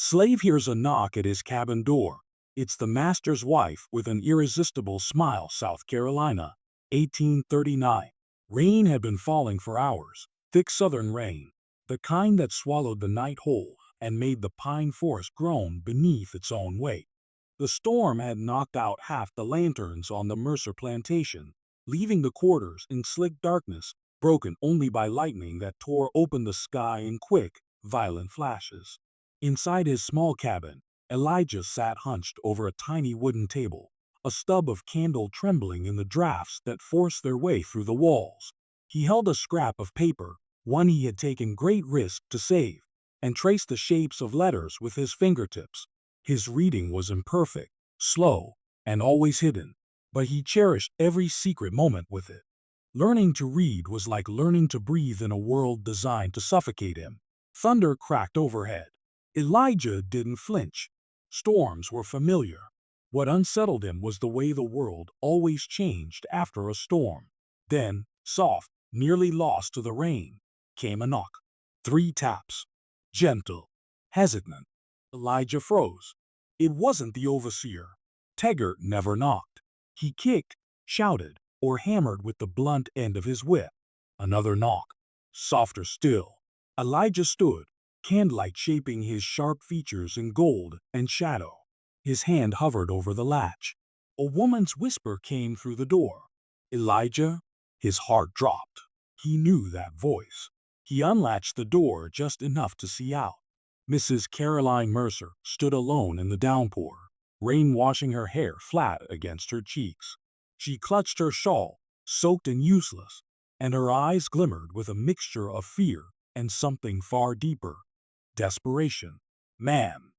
Slave hears a knock at his cabin door. It's the master's wife with an irresistible smile. South Carolina, 1839. Rain had been falling for hours, thick southern rain, the kind that swallowed the night whole and made the pine forest groan beneath its own weight. The storm had knocked out half the lanterns on the Mercer plantation, leaving the quarters in slick darkness, broken only by lightning that tore open the sky in quick, violent flashes. Inside his small cabin, Elijah sat hunched over a tiny wooden table, a stub of candle trembling in the drafts that forced their way through the walls. He held a scrap of paper, one he had taken great risk to save, and traced the shapes of letters with his fingertips. His reading was imperfect, slow, and always hidden, but he cherished every secret moment with it. Learning to read was like learning to breathe in a world designed to suffocate him. Thunder cracked overhead. Elijah didn't flinch. Storms were familiar. What unsettled him was the way the world always changed after a storm. Then, soft, nearly lost to the rain, came a knock. 3 taps. Gentle, hesitant. Elijah froze. It wasn't the overseer. Taggart never knocked. He kicked, shouted, or hammered with the blunt end of his whip. Another knock. Softer still. Elijah stood, candlelight shaping his sharp features in gold and shadow. His hand hovered over the latch. A woman's whisper came through the door. Elijah? His heart dropped. He knew that voice. He unlatched the door just enough to see out. Mrs. Caroline Mercer stood alone in the downpour, rain washing her hair flat against her cheeks. She clutched her shawl, soaked and useless, and her eyes glimmered with a mixture of fear and something far deeper. Desperation. "Ma'am,"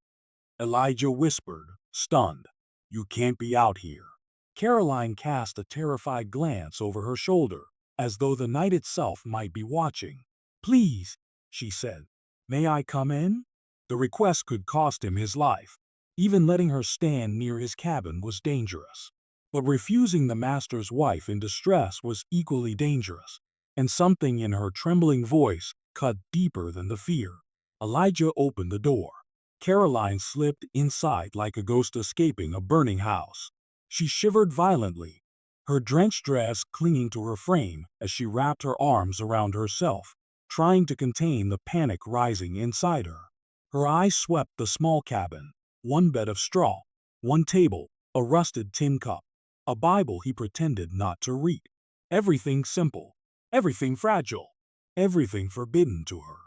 Elijah whispered, stunned. "You can't be out here." Caroline cast a terrified glance over her shoulder, as though the night itself might be watching. "Please," she said, "may I come in?" The request could cost him his life. Even letting her stand near his cabin was dangerous. But refusing the master's wife in distress was equally dangerous, and something in her trembling voice cut deeper than the fear. Elijah opened the door. Caroline slipped inside like a ghost escaping a burning house. She shivered violently, her drenched dress clinging to her frame as she wrapped her arms around herself, trying to contain the panic rising inside her. Her eyes swept the small cabin, one bed of straw, one table, a rusted tin cup, a Bible he pretended not to read. Everything simple, everything fragile, everything forbidden to her.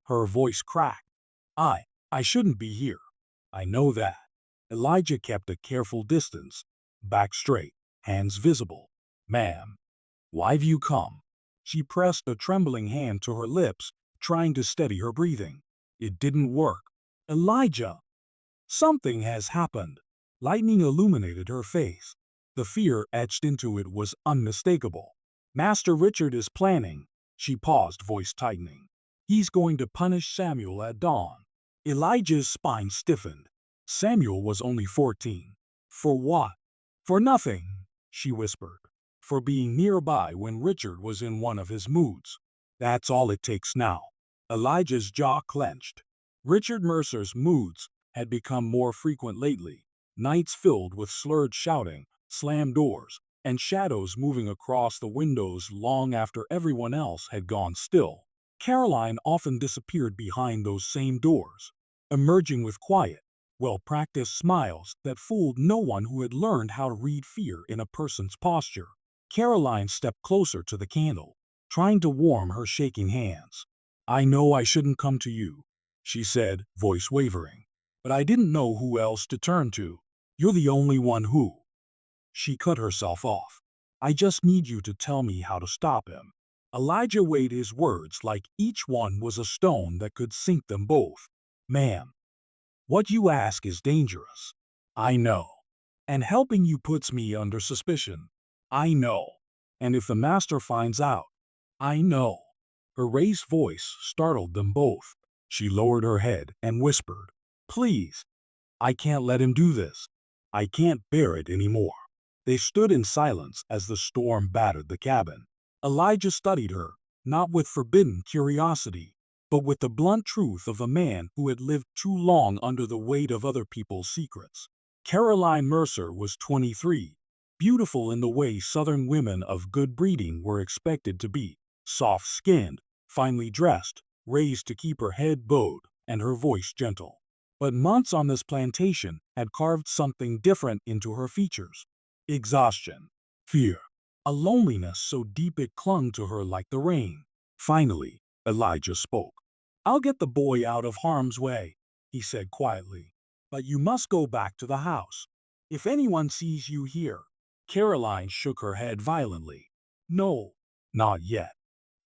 Her voice cracked. I shouldn't be here. I know that." Elijah kept a careful distance, back straight, hands visible. "Ma'am, why've you come?" She pressed a trembling hand to her lips, trying to steady her breathing. It didn't work. "Elijah, something has happened." Lightning illuminated her face. The fear etched into it was unmistakable. "Master Richard is planning." She paused, voice tightening. "He's going to punish Samuel at dawn." Elijah's spine stiffened. Samuel was only 14. For what? "For nothing," she whispered. "For being nearby when Richard was in one of his moods. That's all it takes now." Elijah's jaw clenched. Richard Mercer's moods had become more frequent lately, nights filled with slurred shouting, slammed doors, and shadows moving across the windows long after everyone else had gone still. Caroline often disappeared behind those same doors, emerging with quiet, well-practiced smiles that fooled no one who had learned how to read fear in a person's posture. Caroline stepped closer to the candle, trying to warm her shaking hands. "I know I shouldn't come to you," she said, voice wavering, "but I didn't know who else to turn to. You're the only one who—" She cut herself off. "I just need you to tell me how to stop him." Elijah weighed his words like each one was a stone that could sink them both. "Ma'am, what you ask is dangerous. I know. And helping you puts me under suspicion. I know. And if the master finds out, I know." Her raised voice startled them both. She lowered her head and whispered, "Please, I can't let him do this. I can't bear it anymore." They stood in silence as the storm battered the cabin. Elijah studied her, not with forbidden curiosity, but with the blunt truth of a man who had lived too long under the weight of other people's secrets. Caroline Mercer was 23, beautiful in the way Southern women of good breeding were expected to be, soft-skinned, finely dressed, raised to keep her head bowed and her voice gentle. But months on this plantation had carved something different into her features. Exhaustion, fear, a loneliness so deep it clung to her like the rain. Finally, Elijah spoke. "I'll get the boy out of harm's way," he said quietly. "But you must go back to the house. If anyone sees you here—" Caroline shook her head violently. "No, not yet.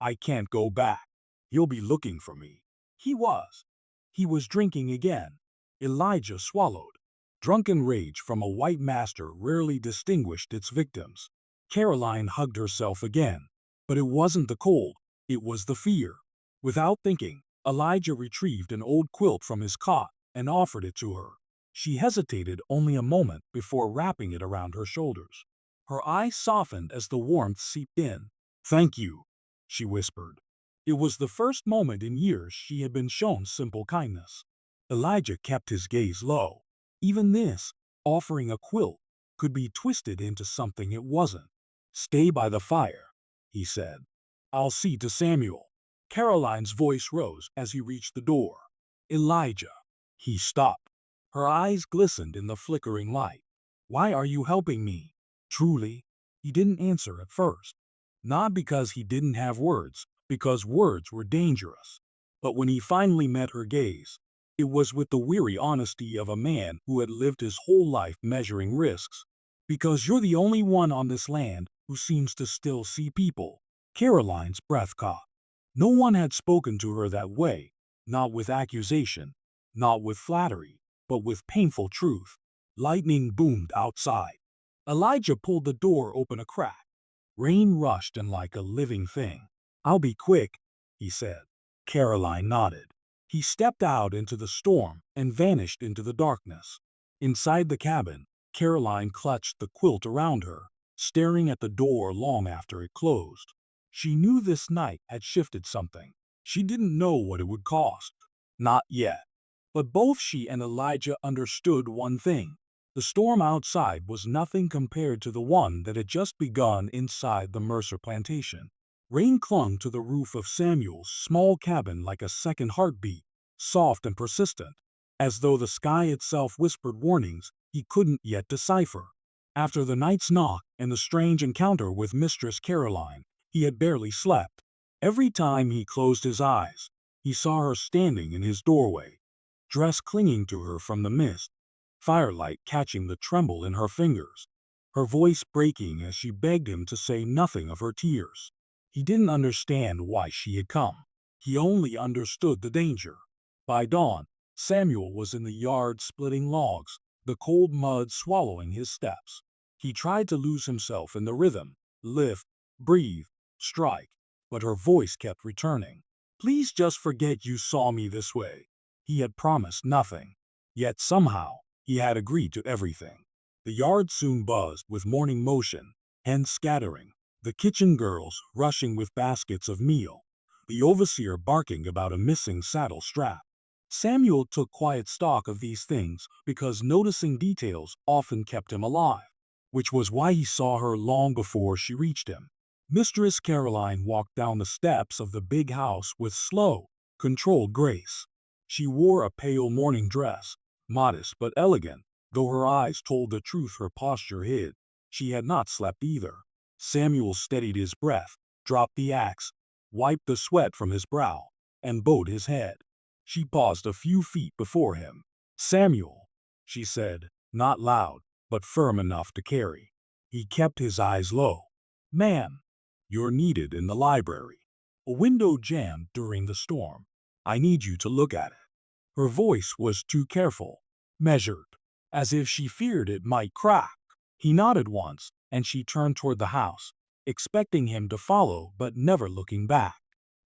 I can't go back. He'll be looking for me." He was. He was drinking again. Elijah swallowed. Drunken rage from a white master rarely distinguished its victims. Caroline hugged herself again. But it wasn't the cold, it was the fear. Without thinking, Elijah retrieved an old quilt from his cot and offered it to her. She hesitated only a moment before wrapping it around her shoulders. Her eyes softened as the warmth seeped in. "Thank you," she whispered. It was the first moment in years she had been shown simple kindness. Elijah kept his gaze low. Even this, offering a quilt, could be twisted into something it wasn't. "Stay by the fire," he said. "I'll see to Samuel." Caroline's voice rose as he reached the door. "Elijah." He stopped. Her eyes glistened in the flickering light. "Why are you helping me?" Truly, he didn't answer at first. Not because he didn't have words, because words were dangerous. But when he finally met her gaze, it was with the weary honesty of a man who had lived his whole life measuring risks. "Because you're the only one on this land who seems to still see people." Caroline's breath caught. No one had spoken to her that way, not with accusation, not with flattery, but with painful truth. Lightning boomed outside. Elijah pulled the door open a crack. Rain rushed in like a living thing. "I'll be quick," he said. Caroline nodded. He stepped out into the storm and vanished into the darkness. Inside the cabin, Caroline clutched the quilt around her, staring at the door long after it closed. She knew this night had shifted something. She didn't know what it would cost. Not yet. But both she and Elijah understood one thing. The storm outside was nothing compared to the one that had just begun inside the Mercer plantation. Rain clung to the roof of Samuel's small cabin like a second heartbeat, soft and persistent, as though the sky itself whispered warnings he couldn't yet decipher. After the night's knock and the strange encounter with Mistress Caroline, he had barely slept. Every time he closed his eyes, he saw her standing in his doorway, dress clinging to her from the mist, firelight catching the tremble in her fingers, her voice breaking as she begged him to say nothing of her tears. He didn't understand why she had come. He only understood the danger. By dawn, Samuel was in the yard splitting logs, the cold mud swallowing his steps. He tried to lose himself in the rhythm, lift, breathe, strike, but her voice kept returning. "Please just forget you saw me this way." He had promised nothing, yet somehow he had agreed to everything. The yard soon buzzed with morning motion, hens scattering, the kitchen girls rushing with baskets of meal, the overseer barking about a missing saddle strap. Samuel took quiet stock of these things because noticing details often kept him alive, which was why he saw her long before she reached him. Mistress Caroline walked down the steps of the big house with slow, controlled grace. She wore a pale morning dress, modest but elegant, though her eyes told the truth her posture hid. She had not slept either. Samuel steadied his breath, dropped the axe, wiped the sweat from his brow, and bowed his head. She paused a few feet before him. "Samuel," she said, not loud, but firm enough to carry. He kept his eyes low. "Ma'am, you're needed in the library. A window jammed during the storm. I need you to look at it." Her voice was too careful, measured, as if she feared it might crack. He nodded once, and she turned toward the house, expecting him to follow but never looking back.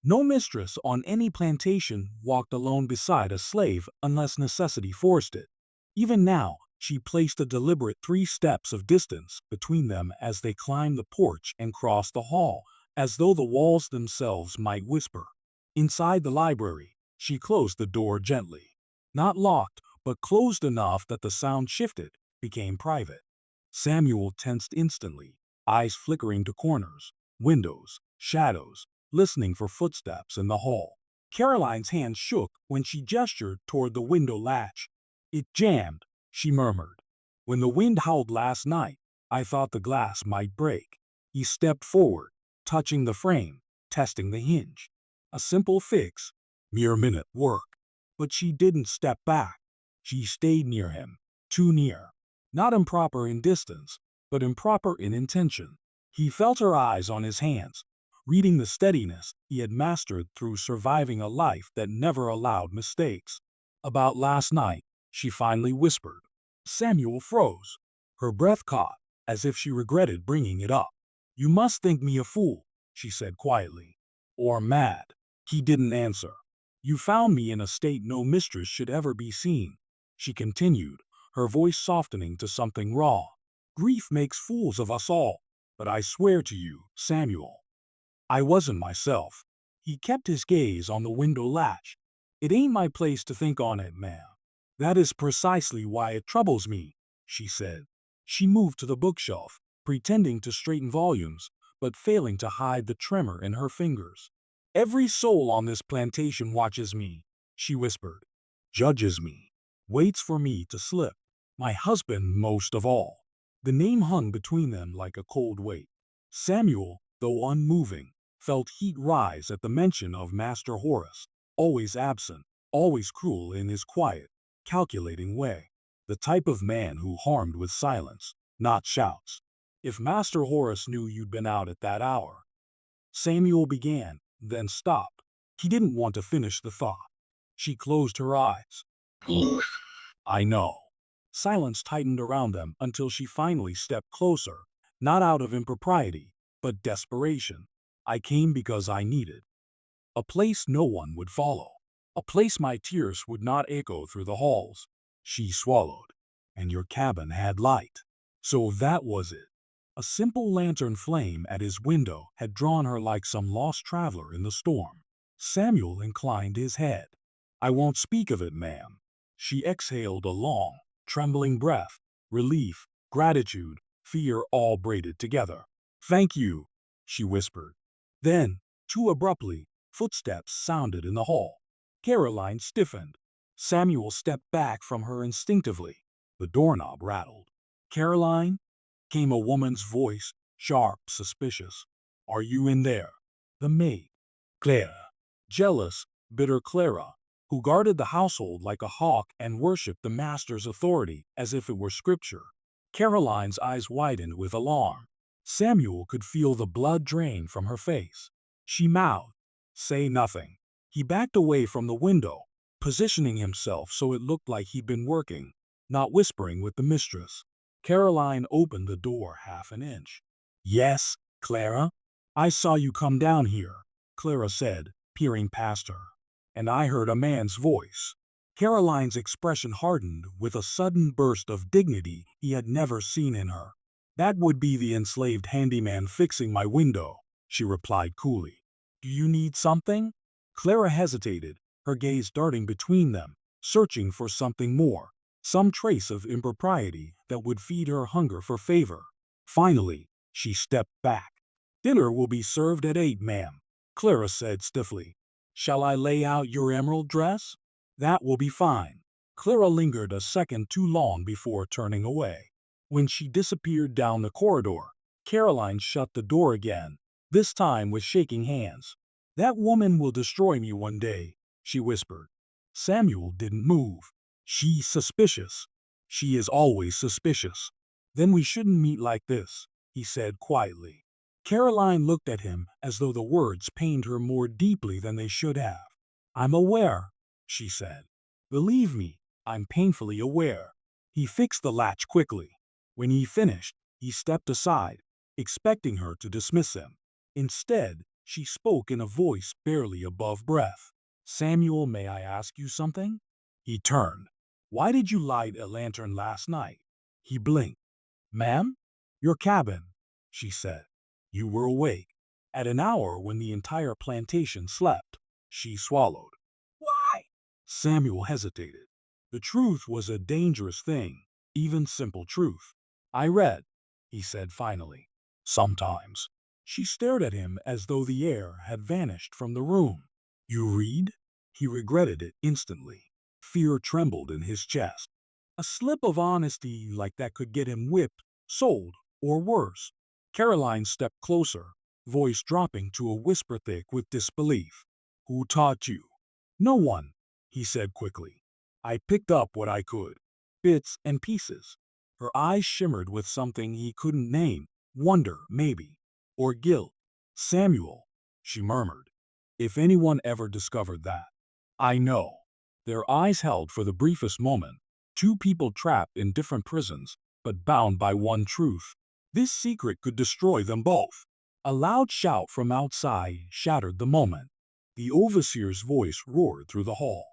No mistress on any plantation walked alone beside a slave unless necessity forced it. Even now, she placed a deliberate 3 steps of distance between them as they climbed the porch and crossed the hall, as though the walls themselves might whisper, Inside the library, she closed the door gently. Not locked, but closed enough that the sound shifted, became private. Samuel tensed instantly, eyes flickering to corners, windows, shadows, listening for footsteps in the hall. Caroline's hand shook when she gestured toward the window latch. It jammed, she murmured. When the wind howled last night, I thought the glass might break. He stepped forward, touching the frame, testing the hinge. A simple fix, mere minute work. But she didn't step back. She stayed near him, too near. Not improper in distance, but improper in intention. He felt her eyes on his hands, reading the steadiness he had mastered through surviving a life that never allowed mistakes. About last night, she finally whispered. Samuel froze. Her breath caught, as if she regretted bringing it up. You must think me a fool, she said quietly. Or mad. He didn't answer. You found me in a state no mistress should ever be seen, she continued, her voice softening to something raw. Grief makes fools of us all, but I swear to you, Samuel, I wasn't myself. He kept his gaze on the window latch. It ain't my place to think on it, ma'am. That is precisely why it troubles me, she said. She moved to the bookshelf, pretending to straighten volumes, but failing to hide the tremor in her fingers. Every soul on this plantation watches me, she whispered. Judges me. Waits for me to slip. My husband most of all. The name hung between them like a cold weight. Samuel, though unmoving, felt heat rise at the mention of Master Horace, always absent, always cruel in his quiet, calculating way. The type of man who harmed with silence, not shouts. If Master Horace knew you'd been out at that hour. Samuel began, then stopped. He didn't want to finish the thought. She closed her eyes. I know. Silence tightened around them until she finally stepped closer, not out of impropriety, but desperation. I came because I needed a place no one would follow, a place my tears would not echo through the halls. She swallowed. And your cabin had light. So that was it. A simple lantern flame at his window had drawn her like some lost traveler in the storm. Samuel inclined his head. I won't speak of it, ma'am. She exhaled a long, trembling breath, relief, gratitude, fear all braided together. Thank you, she whispered. Then, too abruptly, footsteps sounded in the hall. Caroline stiffened. Samuel stepped back from her instinctively. The doorknob rattled. Caroline? Came a woman's voice, sharp, suspicious. Are you in there? The maid. Clara. Jealous, bitter Clara, who guarded the household like a hawk and worshipped the master's authority as if it were scripture. Caroline's eyes widened with alarm. Samuel could feel the blood drain from her face. She mouthed, say nothing. He backed away from the window, positioning himself so it looked like he'd been working, not whispering with the mistress. Caroline opened the door half an inch. Yes, Clara? I saw you come down here, Clara said, peering past her. And I heard a man's voice. Caroline's expression hardened with a sudden burst of dignity he had never seen in her. That would be the enslaved handyman fixing my window, she replied coolly. Do you need something? Clara hesitated, her gaze darting between them, searching for something more, some trace of impropriety that would feed her hunger for favor. Finally, she stepped back. Dinner will be served at 8, ma'am, Clara said stiffly. Shall I lay out your emerald dress? That will be fine. Clara lingered a second too long before turning away. When she disappeared down the corridor, Caroline shut the door again, this time with shaking hands. That woman will destroy me one day, she whispered. Samuel didn't move. She's suspicious. She is always suspicious. Then we shouldn't meet like this, he said quietly. Caroline looked at him as though the words pained her more deeply than they should have. I'm aware, she said. Believe me, I'm painfully aware. He fixed the latch quickly. When he finished, he stepped aside, expecting her to dismiss him. Instead, she spoke in a voice barely above breath. Samuel, may I ask you something? He turned. Why did you light a lantern last night? He blinked. Ma'am? Your cabin, she said. You were awake. At an hour when the entire plantation slept. She swallowed. Why? Samuel hesitated. The truth was a dangerous thing, even simple truth. I read, he said finally. Sometimes. She stared at him as though the air had vanished from the room. You read? He regretted it instantly. Fear trembled in his chest. A slip of honesty like that could get him whipped, sold, or worse. Caroline stepped closer, voice dropping to a whisper thick with disbelief. Who taught you? No one, he said quickly. I picked up what I could. Bits and pieces. Her eyes shimmered with something he couldn't name. Wonder, maybe. Or guilt. Samuel, she murmured. If anyone ever discovered that. I know. Their eyes held for the briefest moment. Two people trapped in different prisons, but bound by one truth. This secret could destroy them both. A loud shout from outside shattered the moment. The overseer's voice roared through the hall.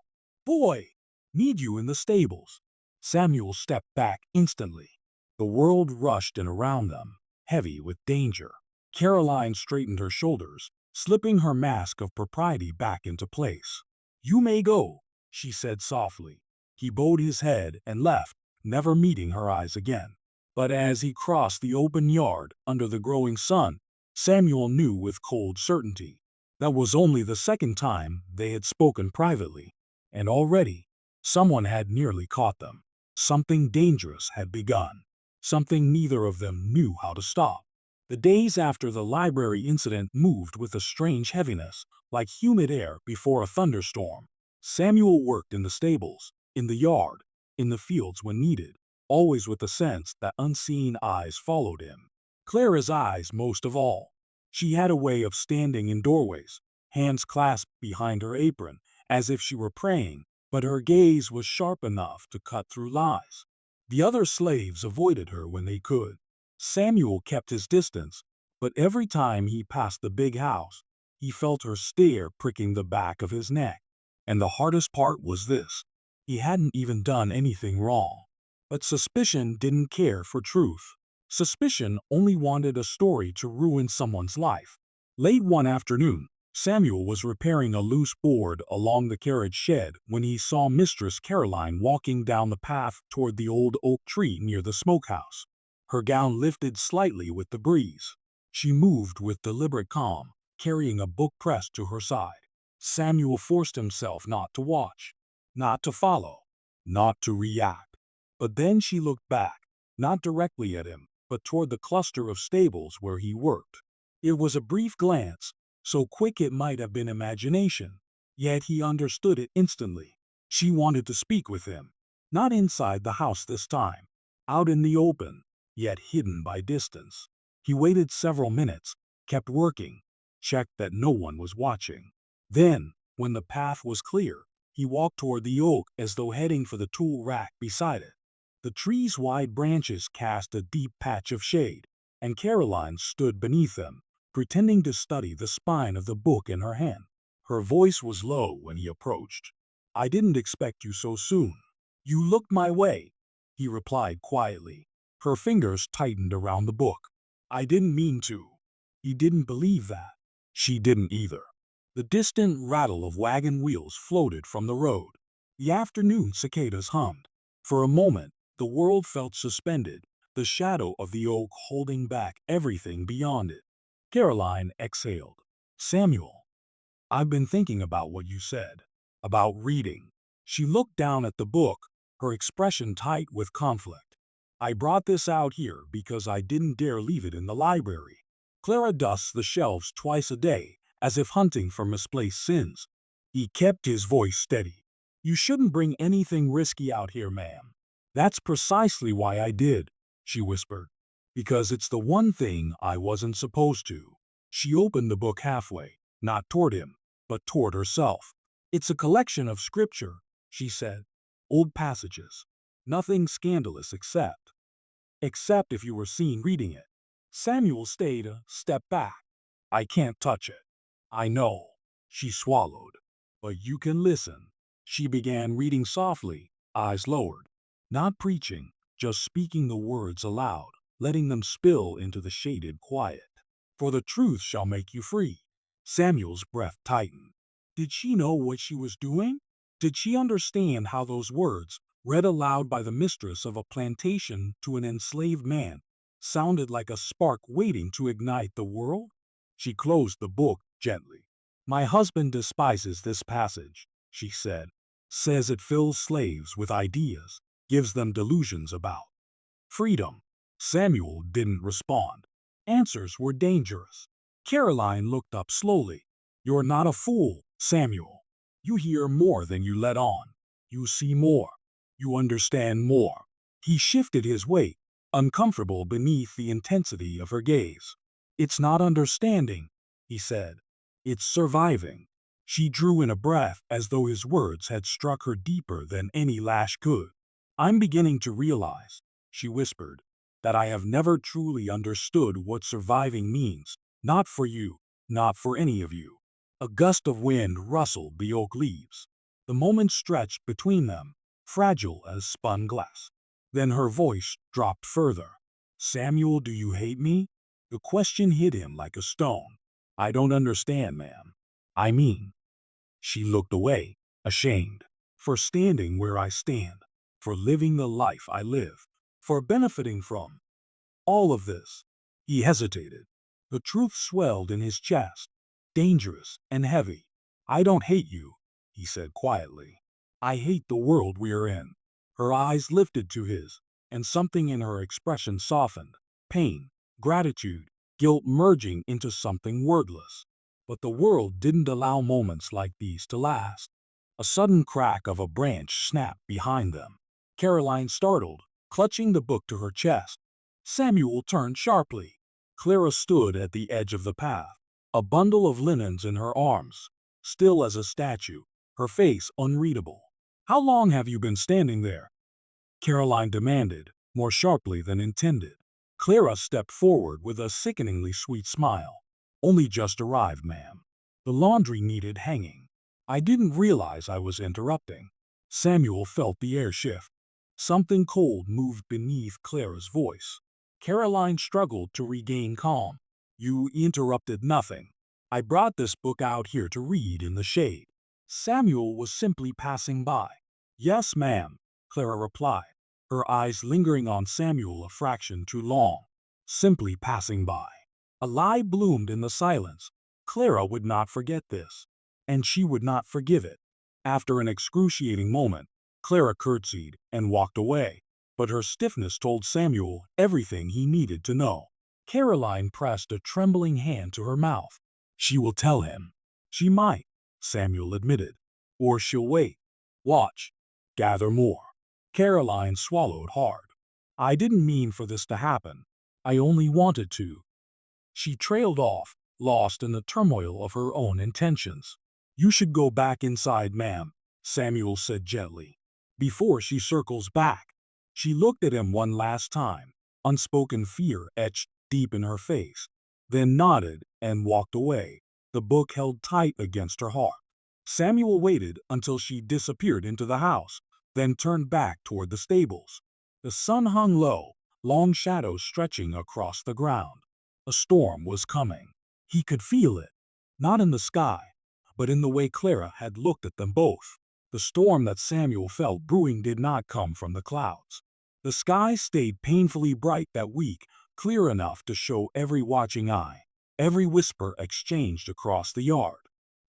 Boy, need you in the stables. Samuel stepped back instantly. The world rushed in around them, heavy with danger. Caroline straightened her shoulders, slipping her mask of propriety back into place. You may go, she said softly. He bowed his head and left, never meeting her eyes again. But as he crossed the open yard under the growing sun, Samuel knew with cold certainty that was only the second time they had spoken privately, and already someone had nearly caught them. Something dangerous had begun, something neither of them knew how to stop. The days after the library incident moved with a strange heaviness, like humid air before a thunderstorm. Samuel worked in the stables, in the yard, in the fields when needed, always with the sense that unseen eyes followed him. Clara's eyes most of all. She had a way of standing in doorways, hands clasped behind her apron, as if she were praying, but her gaze was sharp enough to cut through lies. The other slaves avoided her when they could. Samuel kept his distance, but every time he passed the big house, he felt her stare pricking the back of his neck. And the hardest part was this. He hadn't even done anything wrong. But suspicion didn't care for truth. Suspicion only wanted a story to ruin someone's life. Late one afternoon, Samuel was repairing a loose board along the carriage shed when he saw Mistress Caroline walking down the path toward the old oak tree near the smokehouse. Her gown lifted slightly with the breeze. She moved with deliberate calm, carrying a book pressed to her side. Samuel forced himself not to watch, not to follow, not to react. But then she looked back, not directly at him, but toward the cluster of stables where he worked. It was a brief glance, so quick it might have been imagination, yet he understood it instantly. She wanted to speak with him, not inside the house this time, out in the open, yet hidden by distance. He waited several minutes, kept working, checked that no one was watching. Then, when the path was clear, he walked toward the oak as though heading for the tool rack beside it. The tree's wide branches cast a deep patch of shade, and Caroline stood beneath them, pretending to study the spine of the book in her hand. Her voice was low when he approached. I didn't expect you so soon. You looked my way, he replied quietly. Her fingers tightened around the book. I didn't mean to. He didn't believe that. She didn't either. The distant rattle of wagon wheels floated from the road. The afternoon cicadas hummed. For a moment, the world felt suspended, the shadow of the oak holding back everything beyond it. Caroline exhaled. Samuel, I've been thinking about what you said. About reading. She looked down at the book, her expression tight with conflict. I brought this out here because I didn't dare leave it in the library. Clara dusts the shelves twice a day, as if hunting for misplaced sins. He kept his voice steady. You shouldn't bring anything risky out here, ma'am. That's precisely why I did, she whispered. Because it's the one thing I wasn't supposed to. She opened the book halfway, not toward him, but toward herself. It's a collection of scripture, she said. Old passages. Nothing scandalous except if you were seen reading it. Samuel stayed a step back. I can't touch it. I know, she swallowed. But you can listen. She began reading softly, eyes lowered. Not preaching, just speaking the words aloud, letting them spill into the shaded quiet. For the truth shall make you free. Samuel's breath tightened. Did she know what she was doing? Did she understand how those words, read aloud by the mistress of a plantation to an enslaved man, sounded like a spark waiting to ignite the world? She closed the book gently. My husband despises this passage, she said. Says it fills slaves with ideas, gives them delusions about freedom. Samuel didn't respond. Answers were dangerous. Caroline looked up slowly. You're not a fool, Samuel. You hear more than you let on. You see more. You understand more. He shifted his weight, uncomfortable beneath the intensity of her gaze. It's not understanding, he said. It's surviving. She drew in a breath as though his words had struck her deeper than any lash could. I'm beginning to realize, she whispered, that I have never truly understood what surviving means, not for you, not for any of you. A gust of wind rustled the oak leaves. The moment stretched between them, fragile as spun glass. Then her voice dropped further. Samuel, do you hate me? The question hit him like a stone. I don't understand, ma'am. I mean, she looked away, ashamed, for standing where I stand, for living the life I live, for benefiting from all of this. He hesitated. The truth swelled in his chest, dangerous and heavy. I don't hate you, he said quietly. I hate the world we are in. Her eyes lifted to his, and something in her expression softened. Pain, gratitude, guilt merging into something wordless. But the world didn't allow moments like these to last. A sudden crack of a branch snapped behind them. Caroline startled, clutching the book to her chest. Samuel turned sharply. Clara stood at the edge of the path, a bundle of linens in her arms, still as a statue, her face unreadable. How long have you been standing there? Caroline demanded, more sharply than intended. Clara stepped forward with a sickeningly sweet smile. Only just arrived, ma'am. The laundry needed hanging. I didn't realize I was interrupting. Samuel felt the air shift. Something cold moved beneath Clara's voice. Caroline struggled to regain calm. You interrupted nothing. I brought this book out here to read in the shade. Samuel was simply passing by. Yes, ma'am, Clara replied, her eyes lingering on Samuel a fraction too long. Simply passing by. A lie bloomed in the silence. Clara would not forget this, and she would not forgive it. After an excruciating moment, Clara curtsied and walked away, but her stiffness told Samuel everything he needed to know. Caroline pressed a trembling hand to her mouth. She will tell him. She might, Samuel admitted. Or she'll wait. Watch. Gather more. Caroline swallowed hard. I didn't mean for this to happen. I only wanted to. She trailed off, lost in the turmoil of her own intentions. You should go back inside, ma'am, Samuel said gently. Before she circles back. She looked at him one last time, unspoken fear etched deep in her face, then nodded and walked away, the book held tight against her heart. Samuel waited until she disappeared into the house, then turned back toward the stables. The sun hung low, long shadows stretching across the ground. A storm was coming. He could feel it, not in the sky, but in the way Clara had looked at them both. The storm that Samuel felt brewing did not come from the clouds. The sky stayed painfully bright that week, clear enough to show every watching eye, every whisper exchanged across the yard.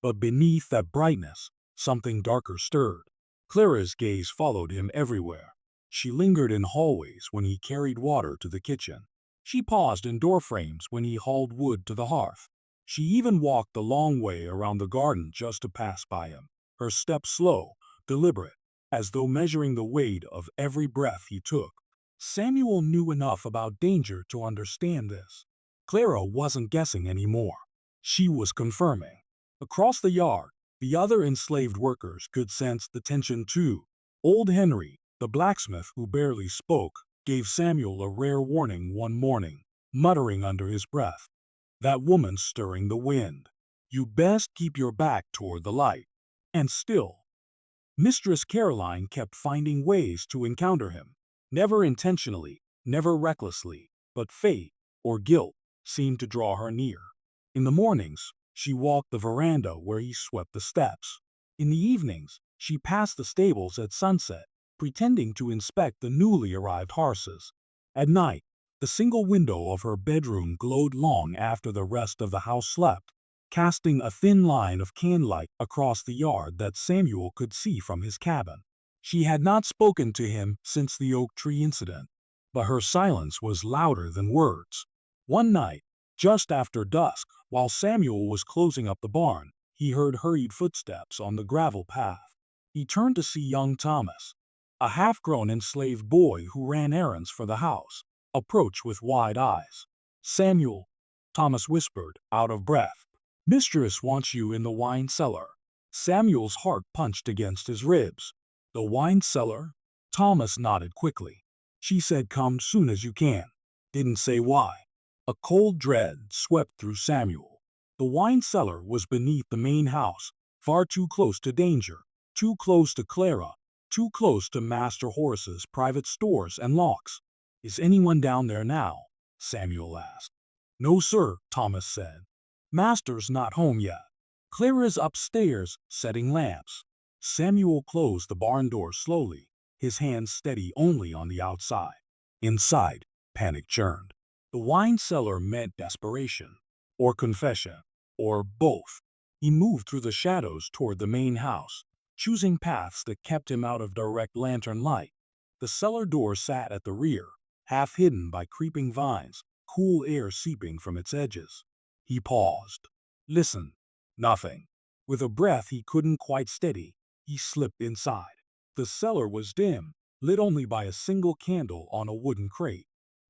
But beneath that brightness, something darker stirred. Clara's gaze followed him everywhere. She lingered in hallways when he carried water to the kitchen. She paused in doorframes when he hauled wood to the hearth. She even walked the long way around the garden just to pass by him, her step slow, deliberate, as though measuring the weight of every breath he took. Samuel knew enough about danger to understand this. Clara wasn't guessing anymore. She was confirming. Across the yard, the other enslaved workers could sense the tension too. Old Henry, the blacksmith who barely spoke, gave Samuel a rare warning one morning, muttering under his breath. That woman's stirring the wind. You best keep your back toward the light. And still, Mistress Caroline kept finding ways to encounter him. Never intentionally, never recklessly, but fate, or guilt, seemed to draw her near. In the mornings, She walked the veranda where he swept the steps. In the evenings, she passed the stables at sunset, pretending to inspect the newly arrived horses. At night, the single window of her bedroom glowed long after the rest of the house slept, casting a thin line of candlelight across the yard that Samuel could see from his cabin. She had not spoken to him since the oak tree incident, but her silence was louder than words. One night, just after dusk, while Samuel was closing up the barn, he heard hurried footsteps on the gravel path. He turned to see young Thomas, a half-grown enslaved boy who ran errands for the house, approach with wide eyes. "Samuel," Thomas whispered, out of breath. "Mistress wants you in the wine cellar." Samuel's heart punched against his ribs. "The wine cellar?" Thomas nodded quickly. "She said come soon as you can. Didn't say why." A cold dread swept through Samuel. The wine cellar was beneath the main house, far too close to danger, too close to Clara, too close to Master Horace's private stores and locks. "Is anyone down there now?" Samuel asked. "No, sir," Thomas said. "Master's not home yet. Clara's upstairs setting lamps." Samuel closed the barn door slowly, his hands steady only on the outside. Inside, panic churned. The wine cellar meant desperation, or confession, or both. He moved through the shadows toward the main house, choosing paths that kept him out of direct lantern light. The cellar door sat at the rear, half hidden by creeping vines, cool air seeping from its edges. He paused. Listen. Nothing. With a breath he couldn't quite steady, he slipped inside. The cellar was dim, lit only by a single candle on a wooden crate.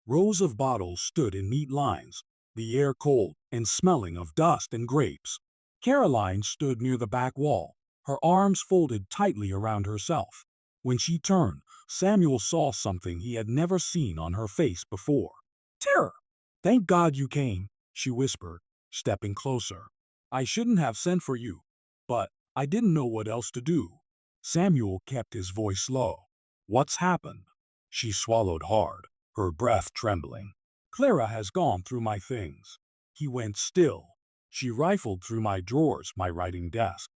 Rows of bottles stood in neat lines, the air cold and smelling of dust and grapes. Caroline stood near the back wall, her arms folded tightly around herself. When she turned, Samuel saw something he had never seen on her face before. Terror! "Thank God you came," she whispered, stepping closer. "I shouldn't have sent for you, but I didn't know what else to do." Samuel kept his voice low. "What's happened?" She swallowed hard, her breath trembling. "Clara has gone through my things." He went still. "She rifled through my drawers, my writing desk,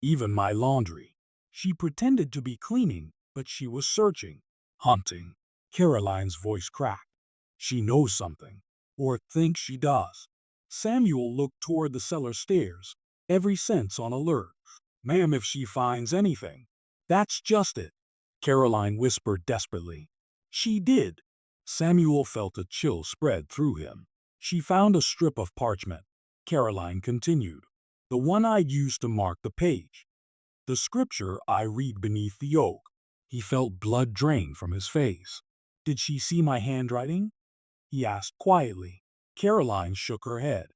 even my laundry." She pretended to be cleaning, but she was searching, hunting. Caroline's voice cracked. "She knows something, or thinks she does." Samuel looked toward the cellar stairs, every sense on alert. "Ma'am, if she finds anything." "That's just it," Caroline whispered desperately. "She did." Samuel felt a chill spread through him. "She found a strip of parchment," Caroline continued. "The one I'd used to mark the page. The scripture I read beneath the oak." He felt blood drain from his face. "Did she see my handwriting?" he asked quietly. Caroline shook her head.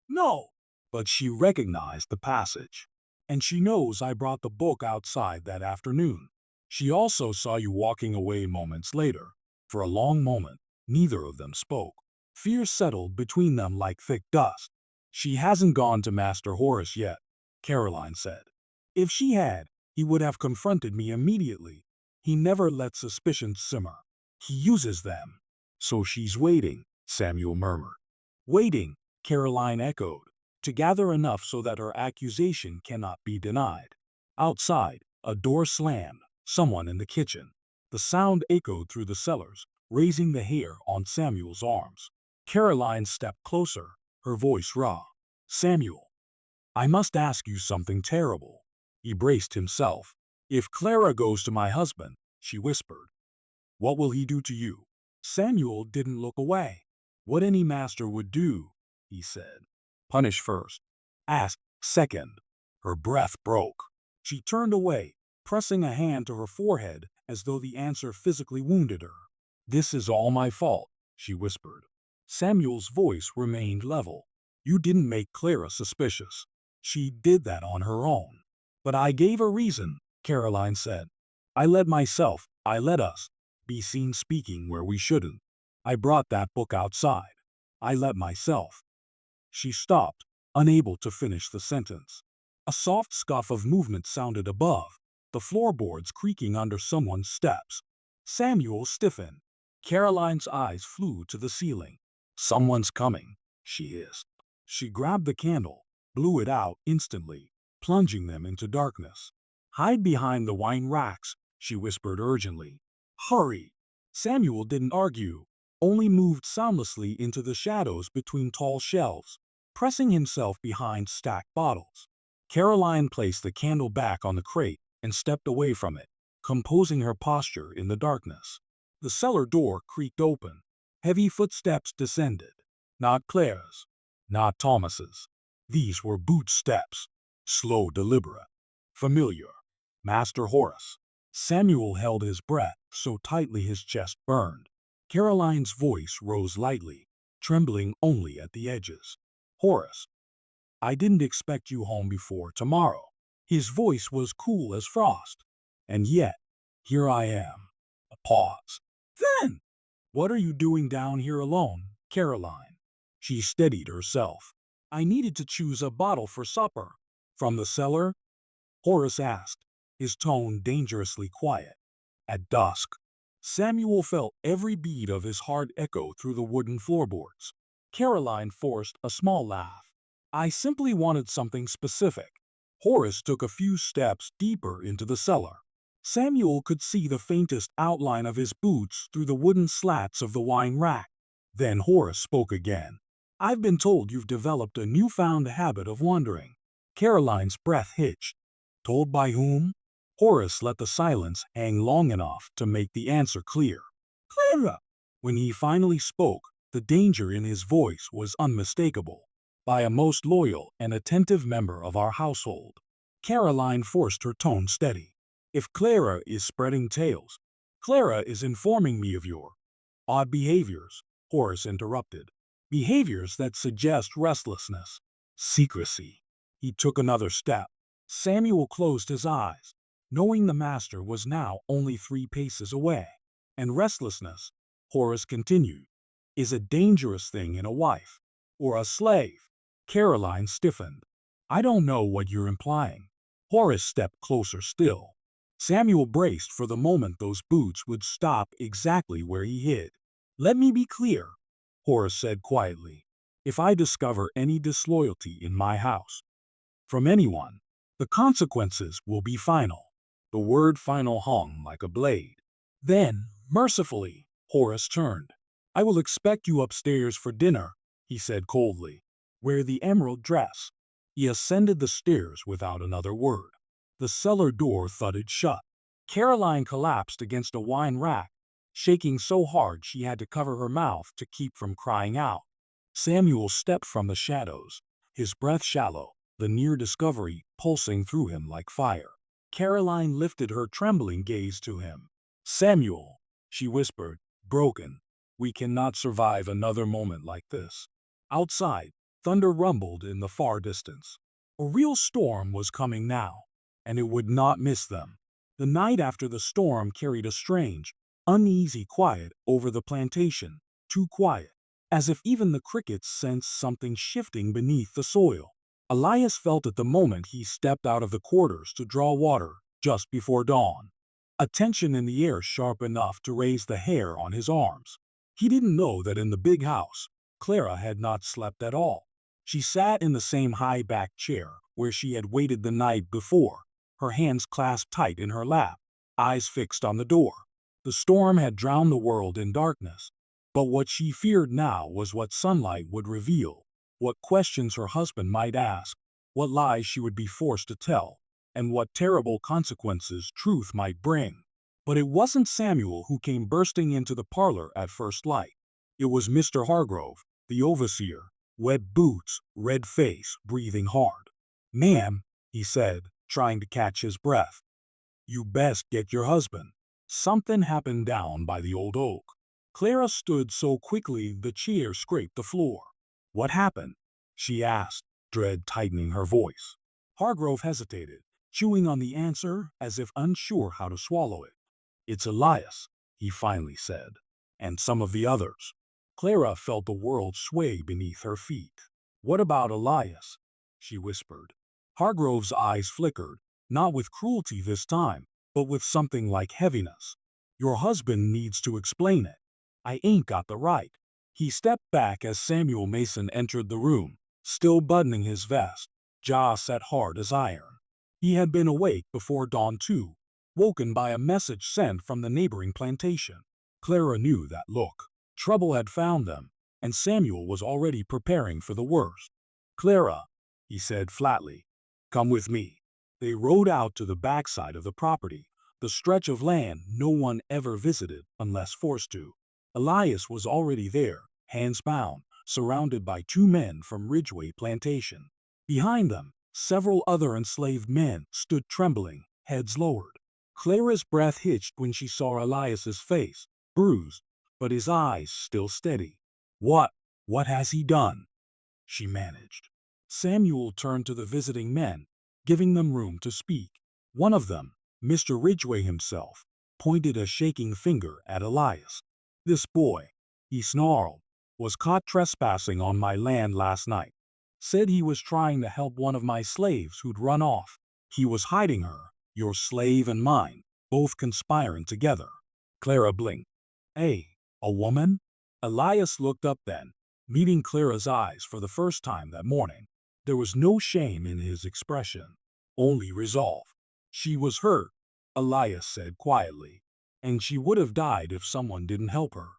"No." "But she recognized the passage. And she knows I brought the book outside that afternoon. She also saw you walking away moments later." For a long moment, neither of them spoke. Fear settled between them like thick dust. "She hasn't gone to Master Horace yet," Caroline said. "If she had, he would have confronted me immediately. He never lets suspicions simmer. He uses them." "So she's waiting," Samuel murmured. "Waiting," Caroline echoed, "to gather enough so that her accusation cannot be denied." Outside, a door slammed, someone in the kitchen. The sound echoed through the cellars, raising the hair on Samuel's arms. Caroline stepped closer, her voice raw. "Samuel, I must ask you something terrible." He braced himself. "If Clara goes to my husband," she whispered, "what will he do to you?" Samuel didn't look away. "What any master would do," he said. "Punish first. Ask second." Her breath broke. She turned away, pressing a hand to her forehead as though the answer physically wounded her. "This is all my fault," she whispered. Samuel's voice remained level. "You didn't make Clara suspicious. She did that on her own." "But I gave a reason," Caroline said. I let us, be seen speaking where we shouldn't. I brought that book outside. I let myself." She stopped, unable to finish the sentence. A soft scuff of movement sounded above, the floorboards creaking under someone's steps. Samuel stiffened. Caroline's eyes flew to the ceiling. "Someone's coming," she hissed. She grabbed the candle, blew it out instantly, plunging them into darkness. "Hide behind the wine racks," she whispered urgently. "Hurry!" Samuel didn't argue, only moved soundlessly into the shadows between tall shelves, pressing himself behind stacked bottles. Caroline placed the candle back on the crate and stepped away from it, composing her posture in the darkness. The cellar door creaked open. Heavy footsteps descended. Not Claire's, not Thomas's. These were boot steps, slow, deliberate, familiar. Master Horace. Samuel held his breath so tightly his chest burned. Caroline's voice rose lightly, trembling only at the edges. "Horace, I didn't expect you home before tomorrow." His voice was cool as frost. "And yet, here I am." A pause. "Then, what are you doing down here alone, Caroline?" She steadied herself. "I needed to choose a bottle for supper." "From the cellar?" Horace asked, his tone dangerously quiet. At dusk, Samuel felt every beat of his heart echo through the wooden floorboards. Caroline forced a small laugh. "I simply wanted something specific." Horace took a few steps deeper into the cellar. Samuel could see the faintest outline of his boots through the wooden slats of the wine rack. Then Horace spoke again. "I've been told you've developed a newfound habit of wandering." Caroline's breath hitched. "Told by whom?" Horace let the silence hang long enough to make the answer clear. "Clara!" When he finally spoke, the danger in his voice was unmistakable. "By a most loyal and attentive member of our household." Caroline forced her tone steady. "If Clara is spreading tales, Clara is informing me of your odd behaviors," Horace interrupted. "Behaviors that suggest restlessness, secrecy." He took another step. Samuel closed his eyes, knowing the master was now only 3 paces away. "And restlessness," Horace continued, "is a dangerous thing in a wife, or a slave." Caroline stiffened. "I don't know what you're implying." Horace stepped closer still. Samuel braced for the moment those boots would stop exactly where he hid. "Let me be clear," Horace said quietly. "If I discover any disloyalty in my house, from anyone, the consequences will be final." The word final hung like a blade. Then, mercifully, Horace turned. "I will expect you upstairs for dinner," he said coldly. "Wear the emerald dress." He ascended the stairs without another word. The cellar door thudded shut. Caroline collapsed against a wine rack, shaking so hard she had to cover her mouth to keep from crying out. Samuel stepped from the shadows, his breath shallow, the near discovery pulsing through him like fire. Caroline lifted her trembling gaze to him. "Samuel," she whispered, broken, "we cannot survive another moment like this." Outside, thunder rumbled in the far distance. A real storm was coming now, and it would not miss them. The night after the storm carried a strange, uneasy quiet over the plantation, too quiet, as if even the crickets sensed something shifting beneath the soil. Elias felt at the moment he stepped out of the quarters to draw water just before dawn. A tension in the air sharp enough to raise the hair on his arms. He didn't know that in the big house, Clara had not slept at all. She sat in the same high-backed chair where she had waited the night before, her hands clasped tight in her lap, eyes fixed on the door. The storm had drowned the world in darkness, but what she feared now was what sunlight would reveal. What questions her husband might ask, what lies she would be forced to tell, and what terrible consequences truth might bring. But it wasn't Samuel who came bursting into the parlor at first light. It was Mr. Hargrove, the overseer, wet boots, red face, breathing hard. "Ma'am," he said, trying to catch his breath, "you best get your husband." Something happened down by the old oak. Clara stood so quickly the chair scraped the floor. "What happened?" she asked, dread tightening her voice. Hargrove hesitated, chewing on the answer as if unsure how to swallow it. "It's Elias," he finally said, "and some of the others." Clara felt the world sway beneath her feet. "What about Elias?" she whispered. Hargrove's eyes flickered, not with cruelty this time, but with something like heaviness. "Your husband needs to explain it. I ain't got the right." He stepped back as Samuel Mason entered the room, still buttoning his vest. jaw set hard as iron. He had been awake before dawn too, woken by a message sent from the neighboring plantation. Clara knew that look. Trouble had found them, and Samuel was already preparing for the worst. "Clara," he said flatly, "come with me." They rode out to the backside of the property, the stretch of land no one ever visited unless forced to. Elias was already there, hands bound, surrounded by two men from Ridgway Plantation. Behind them, several other enslaved men stood trembling, heads lowered. Clara's breath hitched when she saw Elias's face, bruised, but his eyes still steady. What has he done?" she managed. Samuel turned to the visiting men, giving them room to speak. One of them, Mr. Ridgway himself, pointed a shaking finger at Elias. "This boy," he snarled, "was caught trespassing on my land last night. Said he was trying to help one of my slaves who'd run off. He was hiding her, your slave and mine, both conspiring together." Clara blinked. A woman?" Elias looked up then, meeting Clara's eyes for the first time that morning. There was no shame in his expression, only resolve. "She was hurt," Elias said quietly, "and she would have died if someone didn't help her."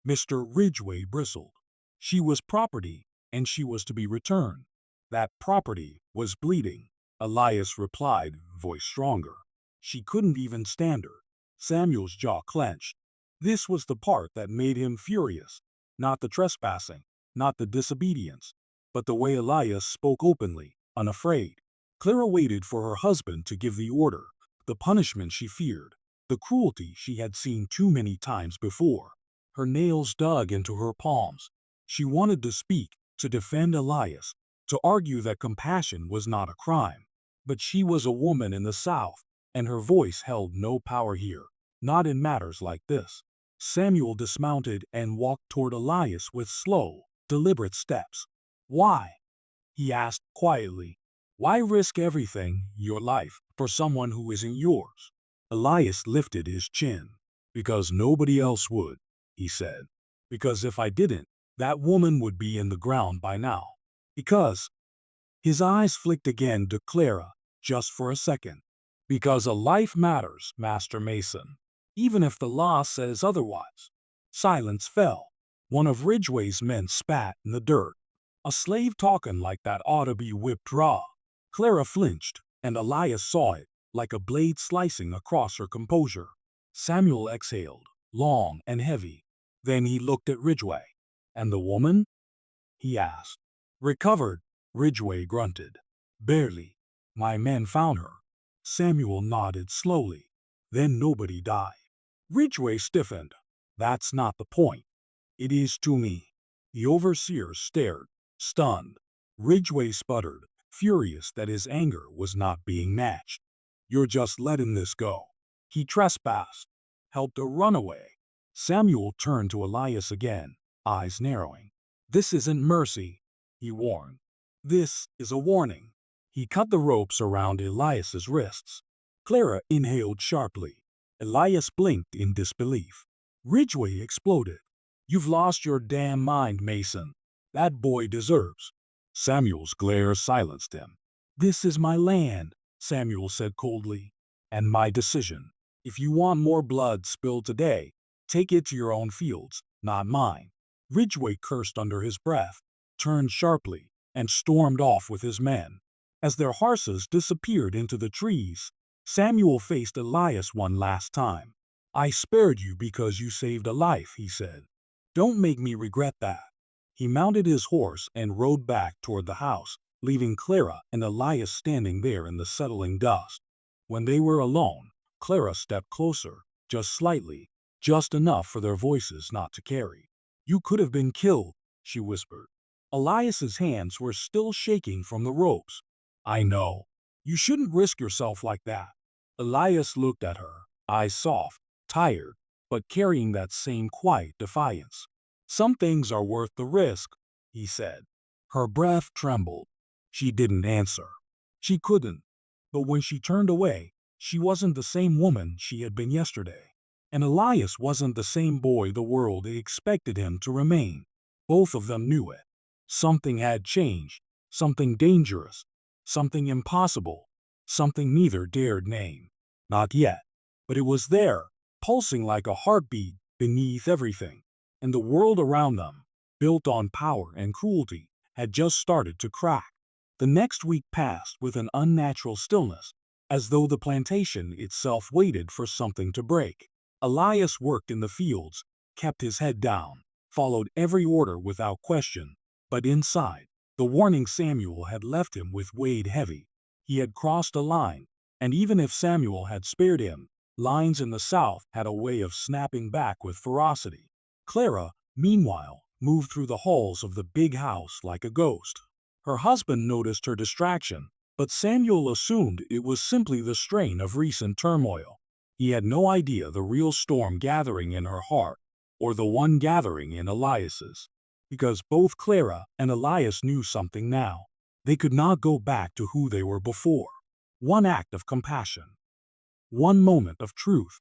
Mr. Ridgway bristled. "She was property, and she was to be returned." "That property was bleeding," Elias replied, voice stronger. "She couldn't even stand her." Samuel's jaw clenched. This was the part that made him furious, not the trespassing, not the disobedience, but the way Elias spoke openly, unafraid. Clara waited for her husband to give the order, the punishment she feared, the cruelty she had seen too many times before. Her nails dug into her palms. She wanted to speak, to defend Elias, to argue that compassion was not a crime. But she was a woman in the South, and her voice held no power here, not in matters like this. Samuel dismounted and walked toward Elias with slow, deliberate steps. "Why?" he asked quietly. "Why risk everything, your life, for someone who isn't yours?" Elias lifted his chin. "Because nobody else would," he said. "Because if I didn't, that woman would be in the ground by now. Because—" his eyes flicked again to Clara, just for a second. "Because a life matters, Master Mason, even if the law says otherwise." Silence fell. One of Ridgway's men spat in the dirt. "A slave talking like that ought to be whipped raw." Clara flinched, and Elias saw it, like a blade slicing across her composure. Samuel exhaled, long and heavy. Then he looked at Ridgway. "And the woman?" he asked. "Recovered," Ridgway grunted. "Barely. My men found her." Samuel nodded slowly. "Then nobody died." Ridgway stiffened. "That's not the point." "It is to me." The overseer stared, stunned. Ridgway sputtered, furious that his anger was not being matched. "You're just letting this go. He trespassed, helped a runaway." Samuel turned to Elias again, eyes narrowing. "This isn't mercy," he warned. "This is a warning." He cut the ropes around Elias's wrists. Clara inhaled sharply. Elias blinked in disbelief. Ridgway exploded. "You've lost your damn mind, Mason. That boy deserves—" Samuel's glare silenced him. "This is my land," Samuel said coldly, "and my decision. If you want more blood spilled today, take it to your own fields, not mine." Ridgway cursed under his breath, turned sharply, and stormed off with his men. As their horses disappeared into the trees, Samuel faced Elias one last time. "I spared you because you saved a life," he said. "Don't make me regret that." He mounted his horse and rode back toward the house, leaving Clara and Elias standing there in the settling dust. When they were alone, Clara stepped closer, just slightly, just enough for their voices not to carry. "You could have been killed," she whispered. Elias's hands were still shaking from the ropes. "I know. You shouldn't risk yourself like that." Elias looked at her, eyes soft, tired, but carrying that same quiet defiance. "Some things are worth the risk," he said. Her breath trembled. She didn't answer. She couldn't. But when she turned away, she wasn't the same woman she had been yesterday. And Elias wasn't the same boy the world expected him to remain. Both of them knew it. Something had changed, something dangerous, something impossible, something neither dared name. Not yet. But it was there, pulsing like a heartbeat beneath everything. And the world around them, built on power and cruelty, had just started to crack. The next week passed with an unnatural stillness, as though the plantation itself waited for something to break. Elias worked in the fields, kept his head down, followed every order without question, but inside, the warning Samuel had left him with weighed heavy. He had crossed a line, and even if Samuel had spared him, lines in the South had a way of snapping back with ferocity. Clara, meanwhile, moved through the halls of the big house like a ghost. Her husband noticed her distraction, but Samuel assumed it was simply the strain of recent turmoil. He had no idea the real storm gathering in her heart, or the one gathering in Elias's. Because both Clara and Elias knew something now. They could not go back to who they were before. One act of compassion, one moment of truth,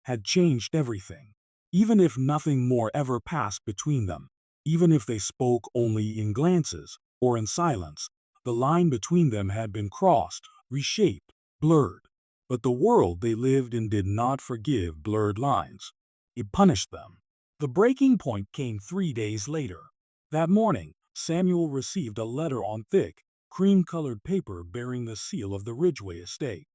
had changed everything. Even if nothing more ever passed between them, even if they spoke only in glances or in silence, the line between them had been crossed, reshaped, blurred. But the world they lived in did not forgive blurred lines. It punished them. The breaking point came 3 days later. That morning, Samuel received a letter on thick, cream-colored paper bearing the seal of the Ridgway estate.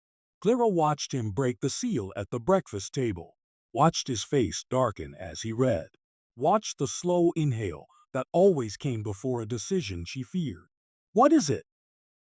Clara watched him break the seal at the breakfast table, watched his face darken as he read, watched the slow inhale that always came before a decision she feared. "What is it?"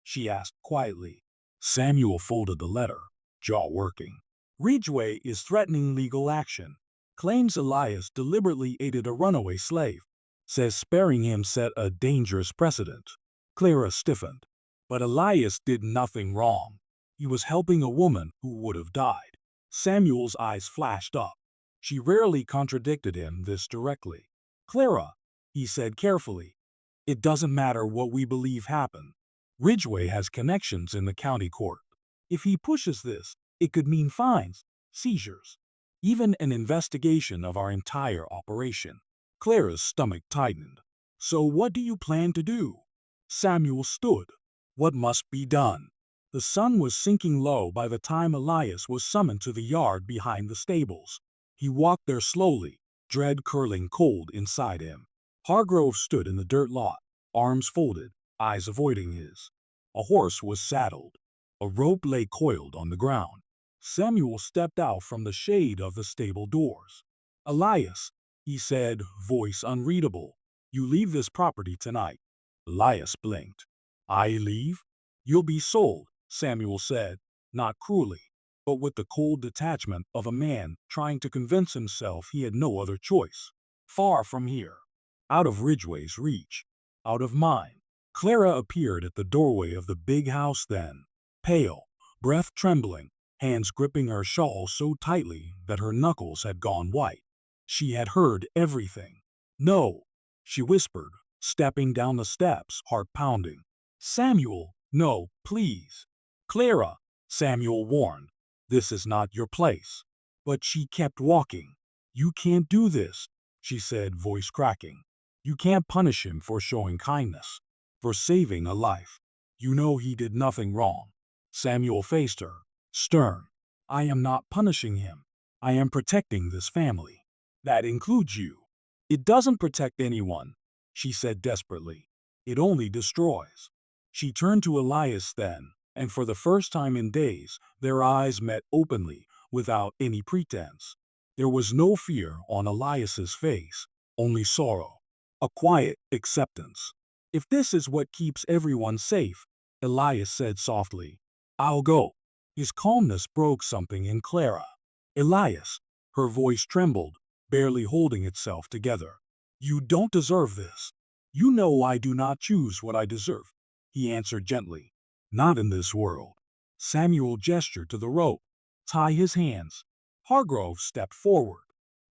she asked quietly. Samuel folded the letter, jaw working. "Ridgway is threatening legal action. Claims Elias deliberately aided a runaway slave. Says sparing him set a dangerous precedent." Clara stiffened. But Elias did nothing wrong. He was helping a woman who would have died. Samuel's eyes flashed up. She rarely contradicted him this directly. "Clara," he said carefully, "it doesn't matter what we believe happened. Ridgway has connections in the county court. If he pushes this, it could mean fines, seizures, even an investigation of our entire operation." Clara's stomach tightened. "So what do you plan to do?" Samuel stood. What must be done? The sun was sinking low by the time Elias was summoned to the yard behind the stables. He walked there slowly, dread curling cold inside him. Hargrove stood in the dirt lot, arms folded, eyes avoiding his. A horse was saddled. A rope lay coiled on the ground. Samuel stepped out from the shade of the stable doors. "Elias," he said, voice unreadable, "you leave this property tonight." Elias blinked. "I leave?" "You'll be sold," Samuel said, not cruelly, but with the cold detachment of a man trying to convince himself he had no other choice. "Far from here. Out of Ridgway's reach. Out of mine." Clara appeared at the doorway of the big house then, pale, breath trembling, hands gripping her shawl so tightly that her knuckles had gone white. She had heard everything. "No," she whispered, stepping down the steps, heart pounding. "Samuel, no, please." "Clara," Samuel warned, "this is not your place." But she kept walking. "You can't do this," she said, voice cracking. "You can't punish him for showing kindness, for saving a life. You know he did nothing wrong." Samuel faced her, stern. "I am not punishing him. I am protecting this family. That includes you." "It doesn't protect anyone," she said desperately. "It only destroys." She turned to Elias then, and for the first time in days, their eyes met openly, without any pretense. There was no fear on Elias's face, only sorrow. A quiet acceptance. "If this is what keeps everyone safe," Elias said softly, "I'll go." His calmness broke something in Clara. "Elias," her voice trembled, barely holding itself together. "You don't deserve this." "You know I do not choose what I deserve," he answered gently. "Not in this world." Samuel gestured to the rope. "Tie his hands." Hargrove stepped forward.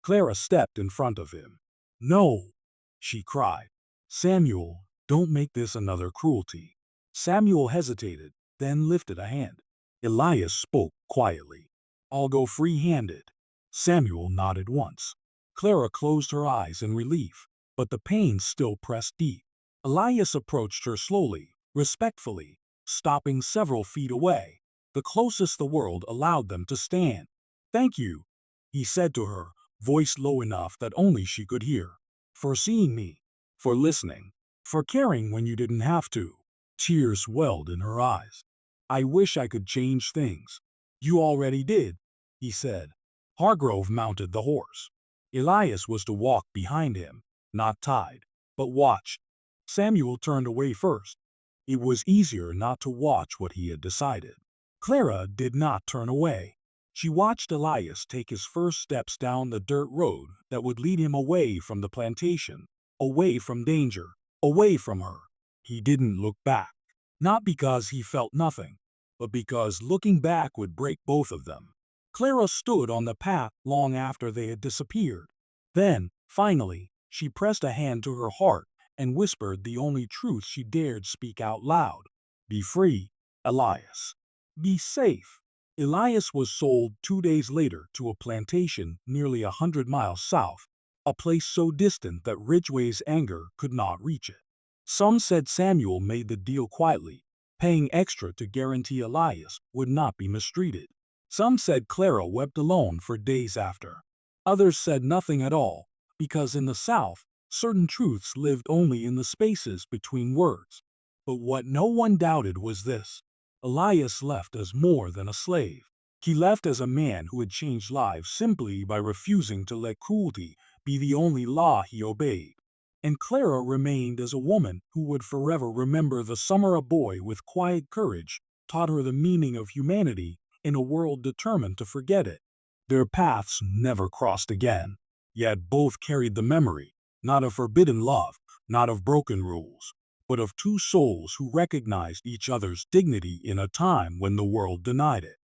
Clara stepped in front of him. "No," she cried. "Samuel, don't make this another cruelty." Samuel hesitated, then lifted a hand. Elias spoke quietly. "I'll go free-handed." Samuel nodded once. Clara closed her eyes in relief, but the pain still pressed deep. Elias approached her slowly, respectfully, stopping several feet away, the closest the world allowed them to stand. "Thank you," he said to her, voice low enough that only she could hear. "For seeing me, for listening, for caring when you didn't have to." Tears welled in her eyes. "I wish I could change things." "You already did," he said. Hargrove mounted the horse. Elias was to walk behind him, not tied, but watch. Samuel turned away first. It was easier not to watch what he had decided. Clara did not turn away. She watched Elias take his first steps down the dirt road that would lead him away from the plantation, away from danger, away from her. He didn't look back, not because he felt nothing, but because looking back would break both of them. Clara stood on the path long after they had disappeared. Then, finally, she pressed a hand to her heart and whispered the only truth she dared speak out loud. "Be free, Elias. Be safe." Elias was sold 2 days later to a plantation nearly 100 miles south, a place so distant that Ridgway's anger could not reach it. Some said Samuel made the deal quietly, paying extra to guarantee Elias would not be mistreated. Some said Clara wept alone for days after. Others said nothing at all, because in the South, certain truths lived only in the spaces between words. But what no one doubted was this: Elias left as more than a slave. He left as a man who had changed lives simply by refusing to let cruelty be the only law he obeyed. And Clara remained as a woman who would forever remember the summer a boy with quiet courage taught her the meaning of humanity in a world determined to forget it. Their paths never crossed again, yet both carried the memory, not of forbidden love, not of broken rules, but of two souls who recognized each other's dignity in a time when the world denied it.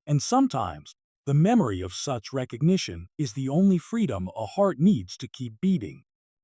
And sometimes, the memory of such recognition is the only freedom a heart needs to keep beating.